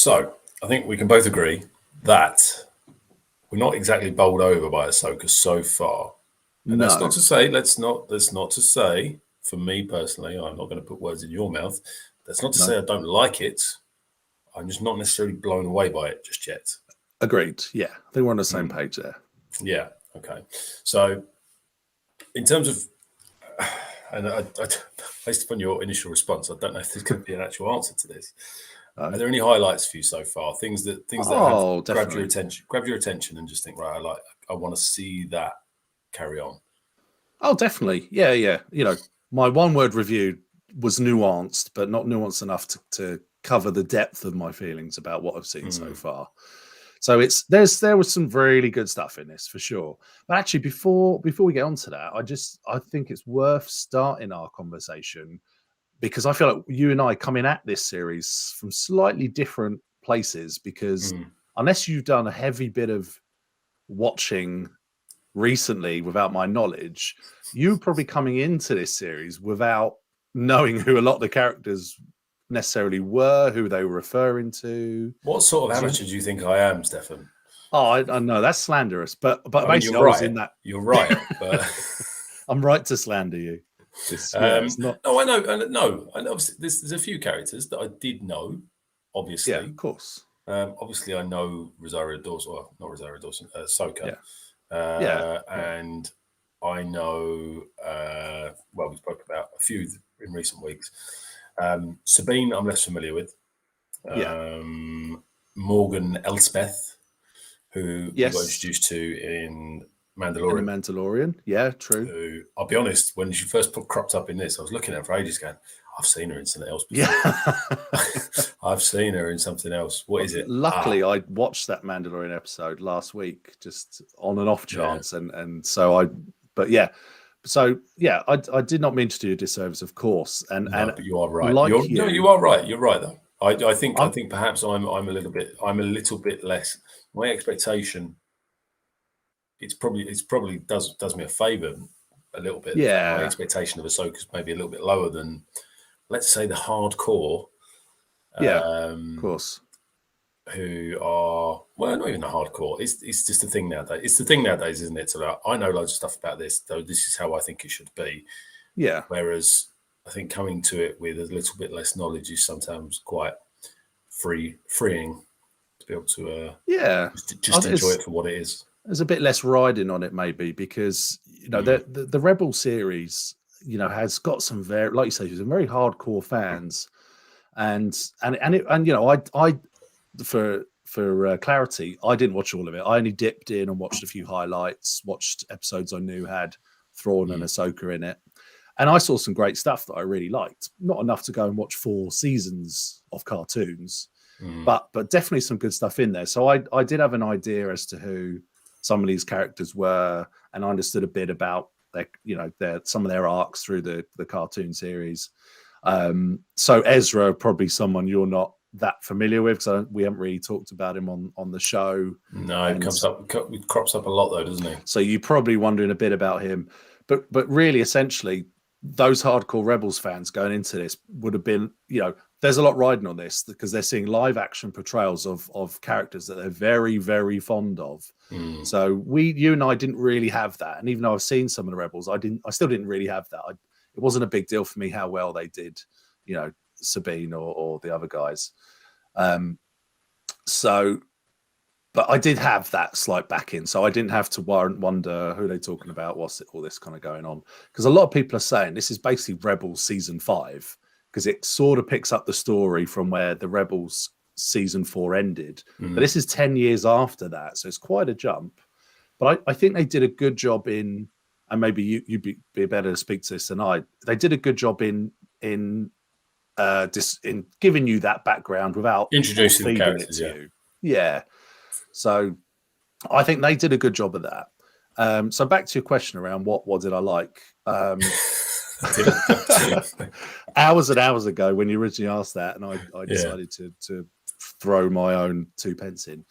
So I think we can both agree that we're not exactly bowled over by Ahsoka so far. And that's not to say, that's not to say, for me personally, I'm not going to put words in your mouth. That's not to say I don't like it. I'm just not necessarily blown away by it just yet. Agreed. Yeah, I think we're on the same page there. Yeah. Okay. So, in terms of, and based upon your initial response, I don't know if there's going to be an actual answer to this. Are there any highlights for you so far? Things that have grabbed your attention, and just think, right, I want to see that carry on. Oh, definitely. Yeah. You know, my one-word review was nuanced, but not nuanced enough to cover the depth of my feelings about what I've seen so far. So there was some really good stuff in this for sure. But actually, before we get on to that, I think it's worth starting our conversation because I feel like you and I coming at this series from slightly different places. Because unless you've done a heavy bit of watching recently without my knowledge, you probably coming into this series without knowing who a lot of the characters necessarily were, who they were referring to. What sort of amateur do you think I am, Stefan? Oh, I know that's slanderous, but I mean, basically, I was in that. You're right, but I'm right to slander you. It's not... No, I know. No, and obviously, there's a few characters that I did know. Obviously, yeah, of course. Obviously, I know Rosario Dawson, or not Rosario Dawson, Ahsoka. Yeah. And I know. Well, we spoke about a few in recent weeks. Sabine, I'm less familiar with. Morgan Elspeth, who we got introduced to in Mandalorian. In the Mandalorian, yeah, true. Who, I'll be honest, when she first cropped up in this, I was looking at her for ages going, I've seen her in something else before. Yeah. I've seen her in something else. What is it? Luckily, I watched that Mandalorian episode last week, just on and off chance. And so but yeah. So yeah, I did not mean to do a disservice, of course. But you are right. Like you are right. You're right though. I think perhaps I'm a little bit less. My expectation, it's probably does me a favour a little bit. Yeah. My expectation of Ahsoka is maybe a little bit lower than, let's say, the hardcore. Yeah, of course. Who are, well, not even the hardcore. It's just the thing nowadays. It's the thing nowadays, isn't it? So I know loads of stuff about this, though this is how I think it should be. Yeah. Whereas I think coming to it with a little bit less knowledge is sometimes quite freeing to be able to just enjoy it for what it is. There's a bit less riding on it, maybe, because the Rebel series, has got some like you say, some very hardcore fans, and I for clarity, I didn't watch all of it. I only dipped in and watched a few highlights, watched episodes I knew had Thrawn and Ahsoka in it, and I saw some great stuff that I really liked. Not enough to go and watch 4 seasons of cartoons, but definitely some good stuff in there. So I did have an idea as to who some of these characters were, and I understood a bit about some of their arcs through the cartoon series. So Ezra, probably someone you're not that familiar with, because we haven't really talked about him on the show. No, it crops up a lot though, doesn't he? So you're probably wondering a bit about him, but really, essentially, those hardcore Rebels fans going into this would have been, there's a lot riding on this because they're seeing live action portrayals of characters that they're very, very fond of. So you and I didn't really have that, and even though I've seen some of the Rebels, I still didn't really have that. It wasn't a big deal for me how well they did, Sabine or the other guys. But I did have that slight back in, so I didn't have to wonder who they're talking about, what's all this kind of going on. Because a lot of people are saying this is basically Rebels season 5, because it sort of picks up the story from where the Rebels season 4 ended. But this is 10 years after that, so it's quite a jump. But I think they did a good job in, and maybe you'd be better to speak to this than I. They did a good job in giving you that background without introducing the characters. Yeah. So I think they did a good job of that. So back to your question around what did I like? Hours and hours ago when you originally asked that, and I decided to throw my own 2 pence in.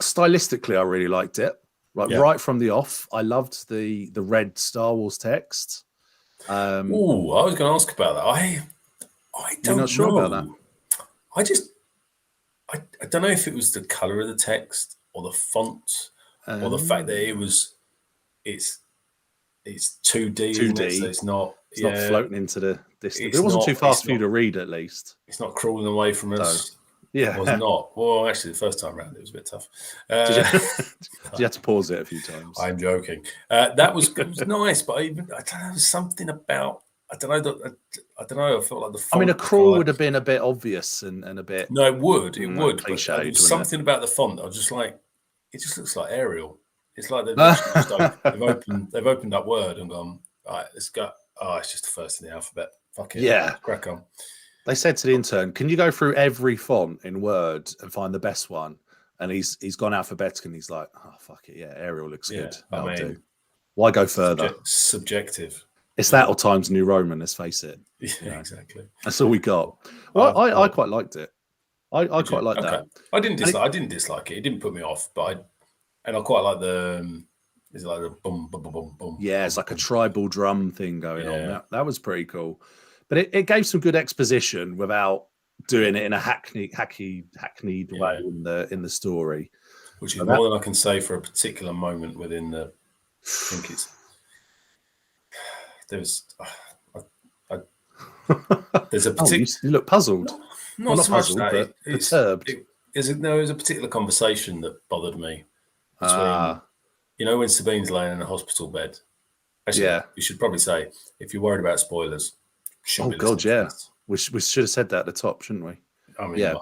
Stylistically, I really liked it. Right from the off, I loved the red Star Wars text. I was going to ask about that. I don't know. You're not sure about that? I don't know if it was the color of the text or the font or the fact that it's 2D, isn't it? So it's not floating into the distance. It wasn't too fast for you to read, at least. It's not crawling away from us. So, yeah, it was not. Well, actually, the first time around, it was a bit tough. Did you have to pause it a few times? I'm joking. That was nice, but I don't know, something about. I don't know. I felt like the. I mean, a crawl would have been a bit obvious and a bit. No, it would. It would. Cliched, but something about the font. I was just like, it just looks like Arial. It's like they've opened up Word and gone, all right, let's go. Oh, it's just the first in the alphabet. Fuck it. Yeah. Crack on. They said to the intern, can you go through every font in Word and find the best one? And he's gone alphabetic and he's like, oh, fuck it. Yeah, Arial looks good. That'll do. Why go further? Subjective. It's that or Times New Roman, let's face it. Yeah, exactly. That's all we got. Well, I quite liked it. I quite liked that. I didn't dislike it. It didn't put me off, but I quite like the. Is it like the boom, boom, boom, boom, boom? Yeah, it's like a tribal drum thing going on. That was pretty cool. But it gave some good exposition without doing it in a hackneyed way in the story. Which is more than I can say for a particular moment within the. I think it's. There's a particular. You look puzzled. Not so puzzled, much that. But perturbed. There was a particular conversation that bothered me between. When Sabine's laying in a hospital bed. Actually, we should probably say, if you're worried about spoilers, oh God, yeah. We should have said that at the top, shouldn't we? I mean,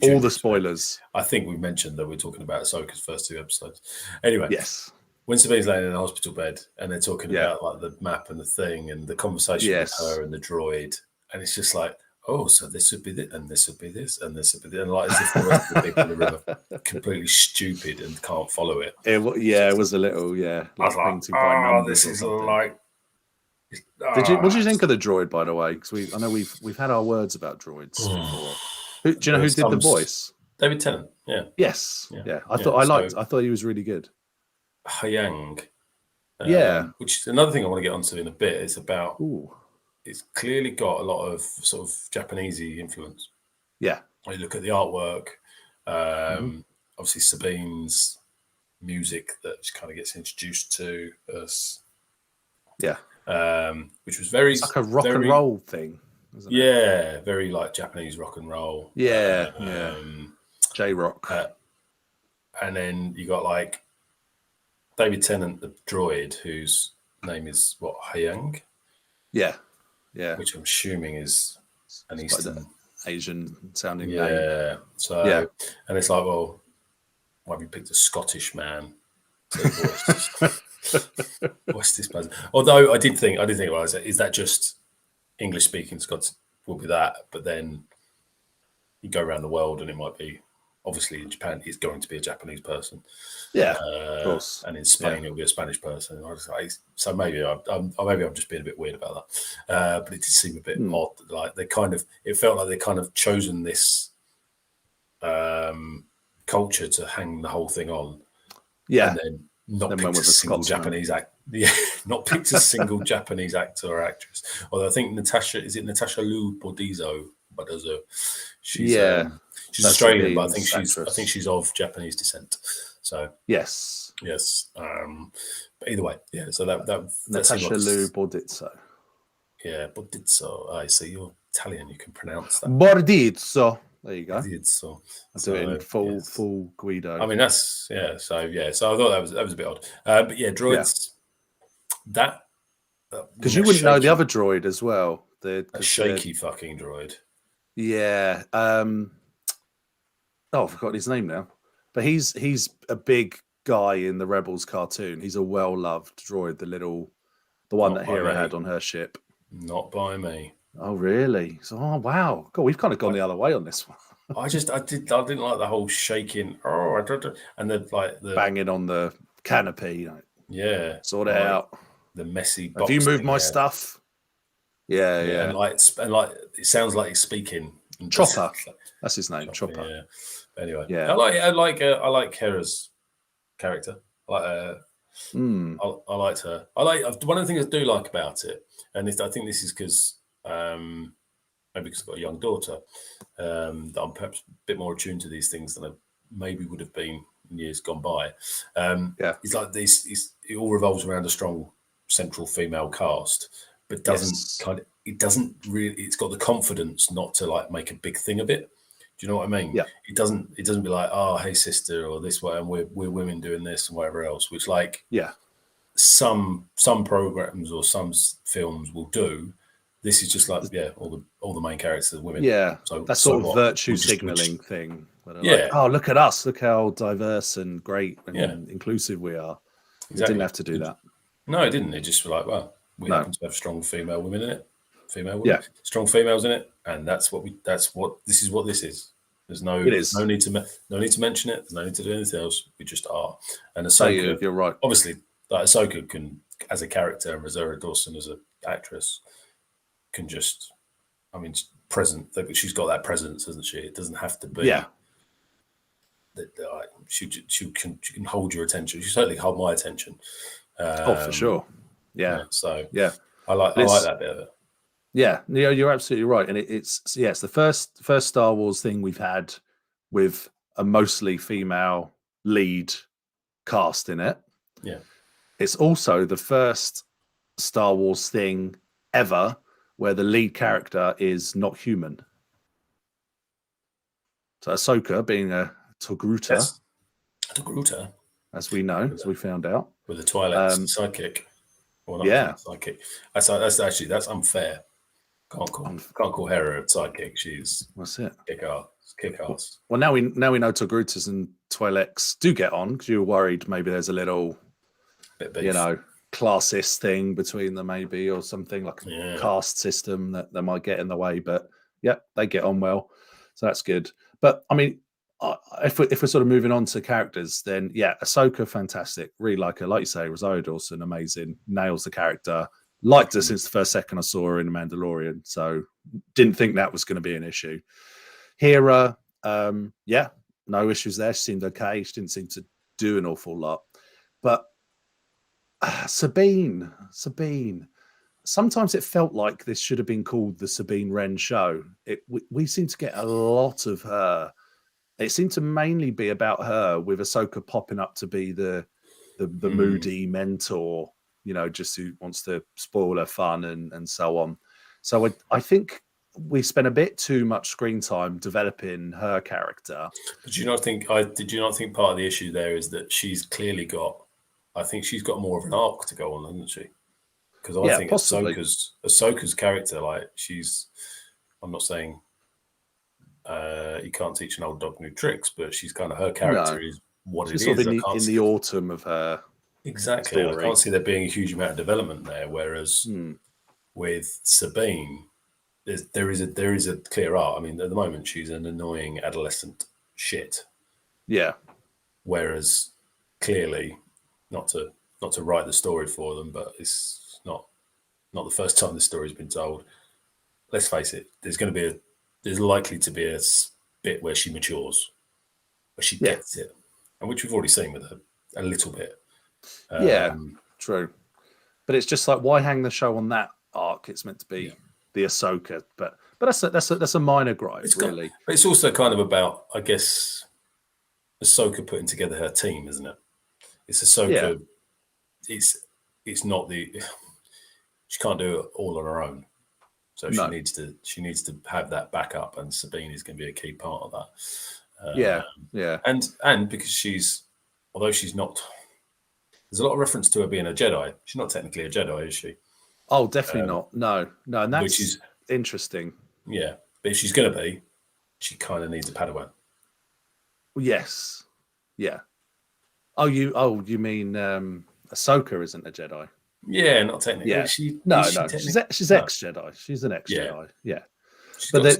all the spoilers. I think we've mentioned that we're talking about Ahsoka's first 2 episodes. Anyway, yes. When Sabine's laying in a hospital bed and they're talking about like the map and the thing and the conversation with her and the droid, and it's just like, oh, so this would be this, and this would be this, and this would be this. And like as if the rest of the people in the room are completely stupid and can't follow it. It was a little, like painting by numbers. This is like. What did you think of the droid, by the way? Because I know we've had our words about droids before. Do you know who did the voice? David Tennant. Yeah. Yes. Yeah. I thought he was really good. Hyang. Which is another thing I want to get onto in a bit. It's about. It's clearly got a lot of sort of Japanesey influence. Yeah. When you look at the artwork, obviously Sabine's music that she kind of gets introduced to us. Yeah. Which was very... It's like a rock and roll thing, isn't it? Yeah, very like Japanese rock and roll. Yeah, J-rock. And then you got like David Tennant, the droid, whose name is what, Hyang? Yeah. Which I'm assuming is an Eastern Asian sounding name. Yeah. So and it's like, well, why have you picked a Scottish man to voice this person? Although I did think well, is that just English speaking Scots will be that, but then you go around the world and it might be obviously in Japan it's going to be a Japanese person. Yeah, of course. And in Spain it'll be a Spanish person. So maybe I'm just being a bit weird about that. But it did seem a bit odd. Like it felt like they kind of chosen this culture to hang the whole thing on. Yeah. And then not picked a single Japanese not picked a single Japanese actor or actress. Although I think Natasha Liu Bordizzo. She's Australian, but I think she's of Japanese descent. So yes. But either way, yeah. So that Natasha Liu Bordizzo. Yeah, Bordizzo. I see you're Italian. You can pronounce that. Bordizzo. There you go. Bordizzo. I do it in full Guido. I mean, that's So I thought that was a bit odd. But yeah, droids. Yeah. Because you wouldn't know the other droid as well. The shaky fucking droid. Yeah. I forgot his name now. But he's a big guy in the Rebels cartoon. He's a well-loved droid, the one that Hera had on her ship. Not by me. Oh, really? So, wow. God, we've kind of gone the other way on this one. I didn't like the whole shaking. And the banging on the canopy. Yeah. Sort it out. The messy box. Have you moved my stuff? Yeah. And it sounds like he's speaking. Chopper. That's his name. Chopper. Yeah. Anyway, yeah. I like Hera's character. I liked her. One of the things I do like about it, and I think this is because maybe because I've got a young daughter, that I'm perhaps a bit more attuned to these things than I maybe would have been in years gone by. It's like it all revolves around a strong central female cast, but it doesn't really, it's got the confidence not to like make a big thing of it. Do you know what I mean? Yeah. It doesn't be like, oh, hey sister, or this way, and we're women doing this and whatever else, which like some programs or some films will do. This is just like all the main characters are women. Yeah. So that sort of virtue signaling thing. Yeah. Like, oh, look at us! Look how diverse and great and inclusive we are. Exactly. It didn't have to do that. No, it didn't. It just were like, well, we happen to have strong female women in it. Strong females in it, and this is what this is. There's no need to mention it. There's no need to do anything else. We just are. And Ahsoka, you're right. Obviously, like Ahsoka can, as a character, and Rosario Dawson as an actress, can just, I mean, present. She's got that presence, hasn't she? It doesn't have to be. Yeah. She can hold your attention. She certainly hold my attention. For sure. Yeah. So I like that bit of it. Yeah, you're absolutely right, and it's the first Star Wars thing we've had with a mostly female lead cast in it. Yeah, it's also the first Star Wars thing ever where the lead character is not human. So Ahsoka being a Togruta, as we know, as we found out, with a Twilight sidekick. Sidekick. That's unfair. Can't call her a sidekick. She's kick ass. Well, now we know Togrutas and Twi'leks do get on, because you were worried maybe there's a little bit beef, classist thing between them, maybe, or something like a caste system that might get in the way. But they get on well, so that's good. But I mean, if we're sort of moving on to characters, then Ahsoka, fantastic. Really like her. Like you say, Rosario Dawson, amazing. Nails the character. Liked her since the first second I saw her in The Mandalorian. So didn't think that was going to be an issue. Hera, no issues there. She seemed okay. She didn't seem to do an awful lot. But Sabine. Sometimes it felt like this should have been called the Sabine Wren show. We seem to get a lot of her. It seemed to mainly be about her, with Ahsoka popping up to be the moody mentor, just who wants to spoil her fun and so on. So I think we spent a bit too much screen time developing her character. Did you not think part of the issue there is that she's clearly got, I think she's got more of an arc to go on, hasn't she? Because I think Ahsoka's character, like, I'm not saying you can't teach an old dog new tricks, but she's kind of, her character is what she's it is. In the autumn of her. Exactly. Story. I can't see there being a huge amount of development there. Whereas with Sabine, there is a clear arc. I mean, at the moment she's an annoying adolescent shit. Yeah. Whereas clearly, not to write the story for them, but it's not the first time the story's been told. Let's face it, there's likely to be a bit where she matures, where she gets it, and which we've already seen with her a little bit. True. But it's just like, why hang the show on that arc? It's meant to be the Ahsoka, but that's a minor gripe, really. But it's also kind of about, I guess, Ahsoka putting together her team, isn't it? It's Ahsoka. Yeah. It's not she can't do it all on her own, so she needs to have that backup, and Sabine is going to be a key part of that. And because although she's not. There's a lot of reference to her being a Jedi. She's not technically a Jedi, is she? Oh, definitely not. No, and that's interesting. Yeah, but if she's going to be, she kind of needs a Padawan. Yes. Yeah. Oh, you mean Ahsoka isn't a Jedi? Yeah, not technically. Yeah. She's ex-Jedi. She's an ex-Jedi. Yeah. But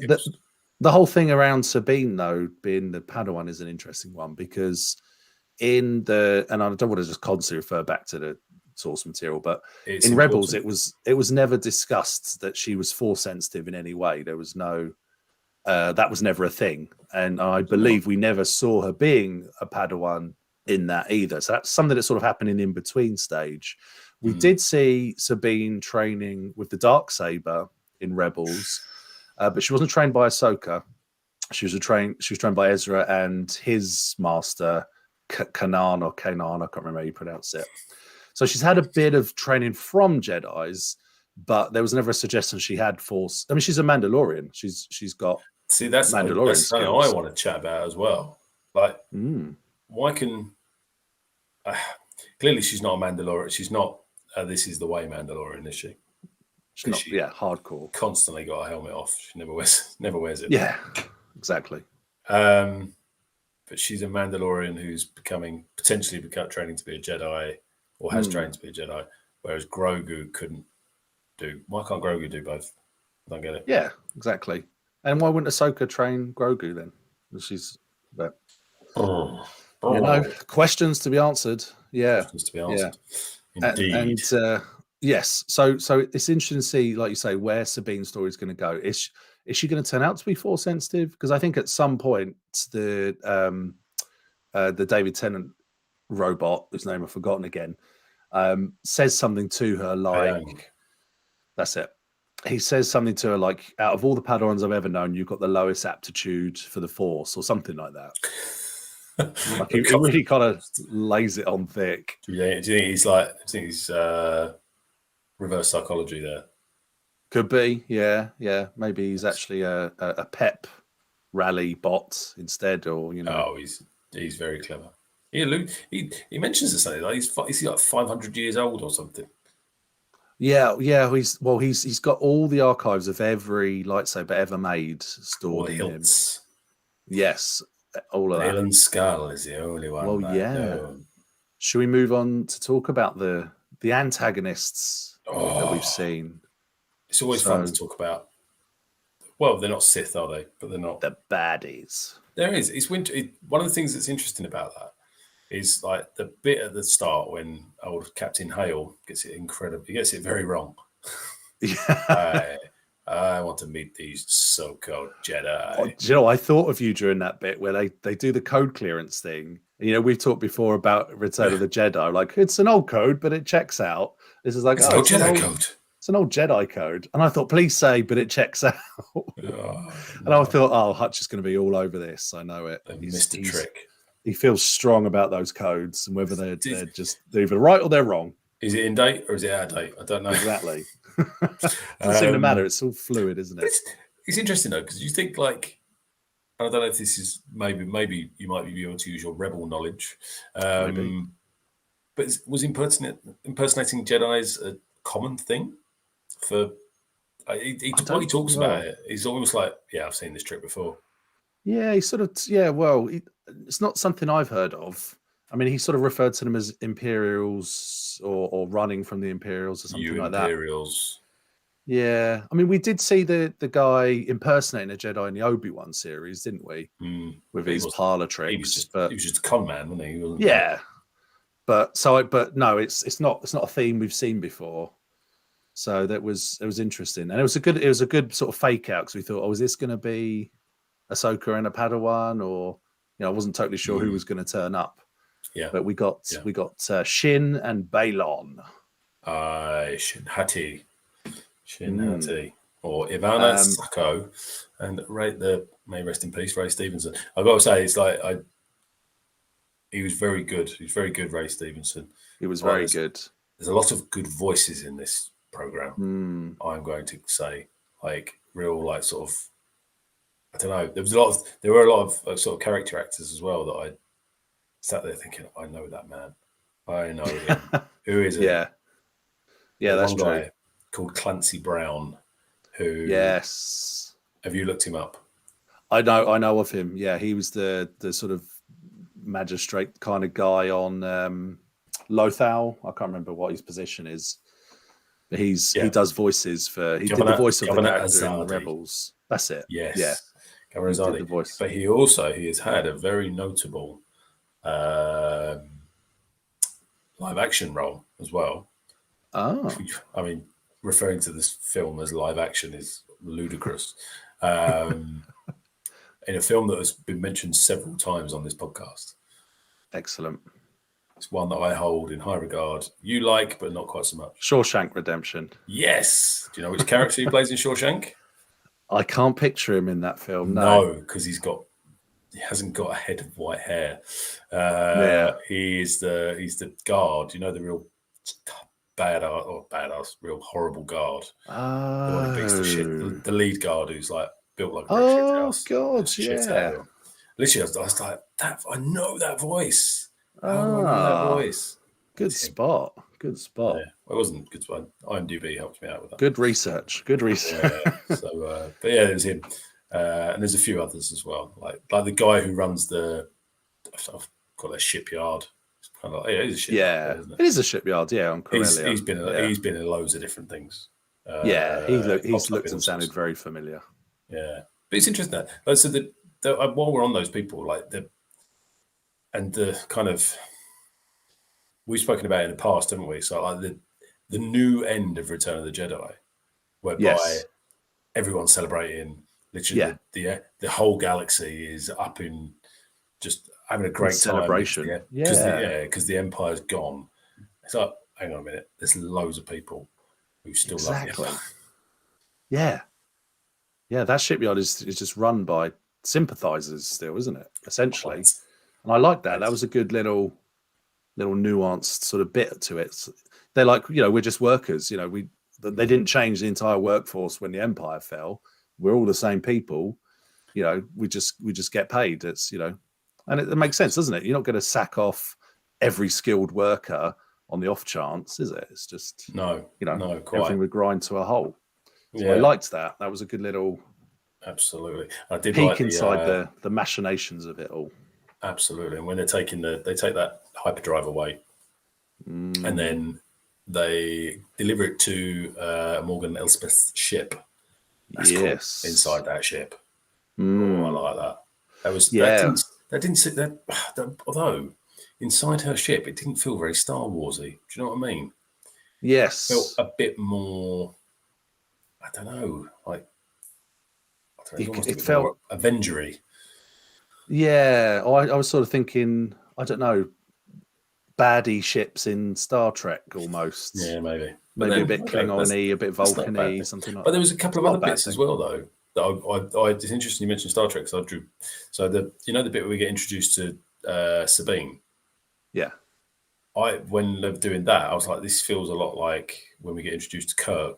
the whole thing around Sabine, though, being the Padawan is an interesting one, because and I don't want to just constantly refer back to the source material, but it's in Rebels, it was never discussed that she was force sensitive in any way. There was no, that was never a thing, and I believe we never saw her being a Padawan in that either. So that's something that's sort of happening in between stage. We did see Sabine training with the Darksaber in Rebels, but she wasn't trained by Ahsoka. She was trained by Ezra and his master, Kanan or Kanan. I can't remember how you pronounce it. So she's had a bit of training from Jedis, but there was never a suggestion she had Force. I mean, she's a Mandalorian. She's got that's Mandalorian something skills. I want to chat about as well. Like, why can clearly she's not a Mandalorian. She's not. This is the way Mandalorian, is she? She's not. Yeah, hardcore. Constantly got a helmet off. She never wears it. Yeah, exactly. But she's a Mandalorian who's potentially training to be a Jedi, or has trained to be a Jedi, whereas Grogu couldn't do. Why can't Grogu do both? I don't get it. Yeah, exactly. And why wouldn't Ahsoka train Grogu then? She's, but questions to be answered. Yeah, questions to be answered. Yeah. Indeed. And yes, so it's interesting to see, like you say, where Sabine's story is going to go. Is she going to turn out to be Force sensitive? Because I think at some point the David Tennant robot, whose name I've forgotten again, says something to her like, that's it. He says something to her like, out of all the Padawans I've ever known, you've got the lowest aptitude for the Force, or something like that. Like he really kind of lays it on thick. Do you think he's like? I think he's reverse psychology there. Could be, yeah. Maybe he's actually a pep rally bot instead, or Oh, he's very clever. He mentions something like he's like 500 years old or something. Yeah. He's got all the archives of every lightsaber ever made stored in him. Yes, all of that. Alan Skull is the only one. Well, yeah. Should we move on to talk about the antagonists that we've seen? It's always fun to talk about. Well, they're not Sith, are they? But they're not the baddies. There is. It's one of the things that's interesting about that is like the bit at the start when old Captain Hale gets it incredible. He gets it very wrong. Yeah. I want to meet these so-called Jedi. Do you know, I thought of you during that bit where they do the code clearance thing. We've talked before about Return of the Jedi. Like, it's an old code, but it checks out. This is like, it's an old Jedi code. It's an old Jedi code. And I thought, please say, but it checks out. And I thought, Hutch is going to be all over this. I know it. They missed a trick. He feels strong about those codes and whether they're either right or they're wrong. Is it in date or is it out of date? I don't know. Exactly. Doesn't seem to matter. It's all fluid, isn't it? It's interesting though, because you think like, I don't know if this is maybe you might be able to use your rebel knowledge. But was impersonating Jedi's a common thing? What he talks about it, he's almost like, I've seen this trick before. Yeah, he sort of, well, it's not something I've heard of. I mean, he sort of referred to them as Imperials or running from the Imperials or something like that. Imperials. Yeah. I mean, we did see the guy impersonating a Jedi in the Obi-Wan series, didn't we? With his parlor tricks. He was just a con man, wasn't he? Yeah. But no, it's not a theme we've seen before. So it was interesting. And it was a good sort of fake out, because we thought, is this going to be Ahsoka and a Padawan, or I wasn't totally sure who was going to turn up. Yeah, but we got Shin and Balon. Shin Hati, or Ivana Sacco, and may rest in peace, Ray Stevenson. I've got to say, it's like he was very good. He was very good, Ray Stevenson. He was very good. There's a lot of good voices in this program. I'm going to say, like real, like sort of. I don't know. There were a lot of sort of character actors as well that I sat there thinking, I know that man. I know him. Who is it? Yeah, that's one guy true. Called Clancy Brown. Who? Yes. Have you looked him up? I know of him. Yeah, he was the sort of magistrate kind of guy on Lothal. I can't remember what his position is. But he does voices for. He did the voice of the character in the Rebels. That's it. Yes. Yeah. The voice. But he has had a very notable live action role as well. Oh. I mean, referring to this film as live action is ludicrous. In a film that has been mentioned several times on this podcast. Excellent. It's one that I hold in high regard. You like, but not quite so much. Shawshank Redemption. Yes. Do you know which character he plays in Shawshank? I can't picture him in that film. No, because he hasn't got a head of white hair. He's the guard. You know, the real badass, real horrible guard. The one who beats the shit. The lead guard who's like built like a brick shit house. God, yeah. Literally, I was like, I know that voice. How do I know that voice? Good spot. Good spot. Yeah, well, it wasn't good spot. IMDb helped me out with that. Good research. Good research. Yeah, so, but yeah, it was him. And there's a few others as well, like the guy who runs I've got a shipyard. It's kind of like, it is a shipyard, isn't it? It is a shipyard. Yeah, on Corellia. He's been in loads of different things. He's looked and sounded very familiar. Yeah, but it's interesting that. So while we're on those people, like the kind of, we've spoken about it in the past, haven't we? So like the new end of Return of the Jedi, whereby everyone's celebrating. Literally, the whole galaxy is up in just having a great celebration. Because the Empire's gone. It's like, hang on a minute, there's loads of people who still love the Empire. Yeah, that shipyard is just run by sympathizers still, isn't it? Essentially, and I like that. That was a good little nuanced sort of bit to it. They're like, we're just workers. They didn't change the entire workforce when the Empire fell. We're all the same people, we just get paid. It's, and it makes sense, doesn't it? You're not going to sack off every skilled worker on the off chance, is it? It's just, no, quite. Everything would grind to a halt. So I liked that. That was a good little absolutely. I did peek like inside the machinations of it all. Absolutely. And when they take that hyperdrive away and then they deliver it to Morgan and Elspeth's ship. That's cool. Inside that ship. Oh, I like that. That didn't sit there. Although inside her ship, it didn't feel very Star Warsy. Do you know what I mean? Yes. It felt a bit more. I don't know. Like it felt more Avengery. Yeah, I was sort of thinking. I don't know. Baddie ships in Star Trek almost. Yeah, maybe. Maybe a bit Klingon-y, a bit Vulcan-y, something like that. But there was a couple of other bits as well, though. That it's interesting you mentioned Star Trek. So I drew. So the bit where we get introduced to Sabine. Yeah. When they're doing that, I was like, this feels a lot like when we get introduced to Kirk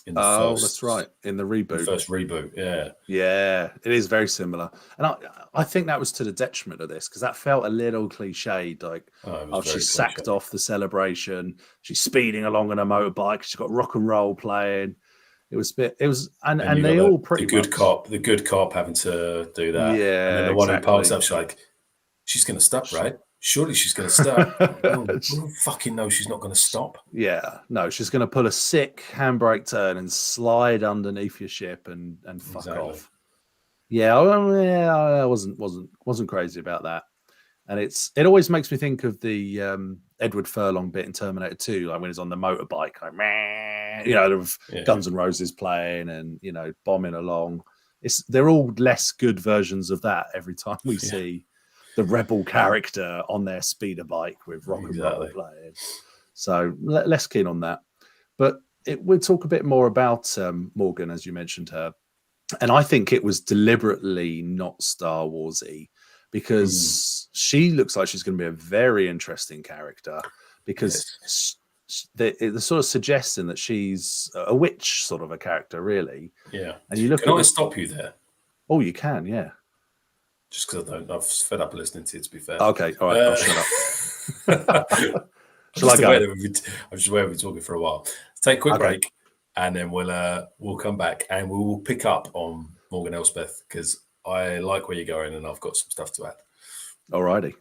in the first. That's right. In the reboot. The first reboot, yeah. Yeah, it is very similar. And I think that was to the detriment of this, because that felt a little cliched. Like, she sacked off the celebration. She's speeding along on a motorbike. She's got rock and roll playing. And they all pretty much. The good cop having to do that. Yeah. And then the one who parks up, she's like, she's going to stop, right? Surely she's going to stop. You fucking know she's not going to stop. Yeah, no, she's going to pull a sick handbrake turn and slide underneath your ship and fuck off. Yeah, I wasn't crazy about that. And it always makes me think of the Edward Furlong bit in Terminator 2, like when he's on the motorbike, like Guns N' Roses playing and bombing along. They're all less good versions of that every time we see the rebel character on their speeder bike with rock and roll playing. So less keen on that. But we'll talk a bit more about Morgan, as you mentioned her. And I think it was deliberately not Star Warsy, because she looks like she's going to be a very interesting character, because they're sort of suggesting that she's a witch sort of a character, really. Yeah. And you look. Can I stop you there? Oh, you can, yeah. Just because I've fed up listening to you, to be fair. Okay, all right, I'll shut up. Shall I go? I'm just aware we've been talking for a while. Let's take a quick break, and then we'll come back and we'll pick up on Morgan Elspeth, because I like where you're going and I've got some stuff to add. All righty.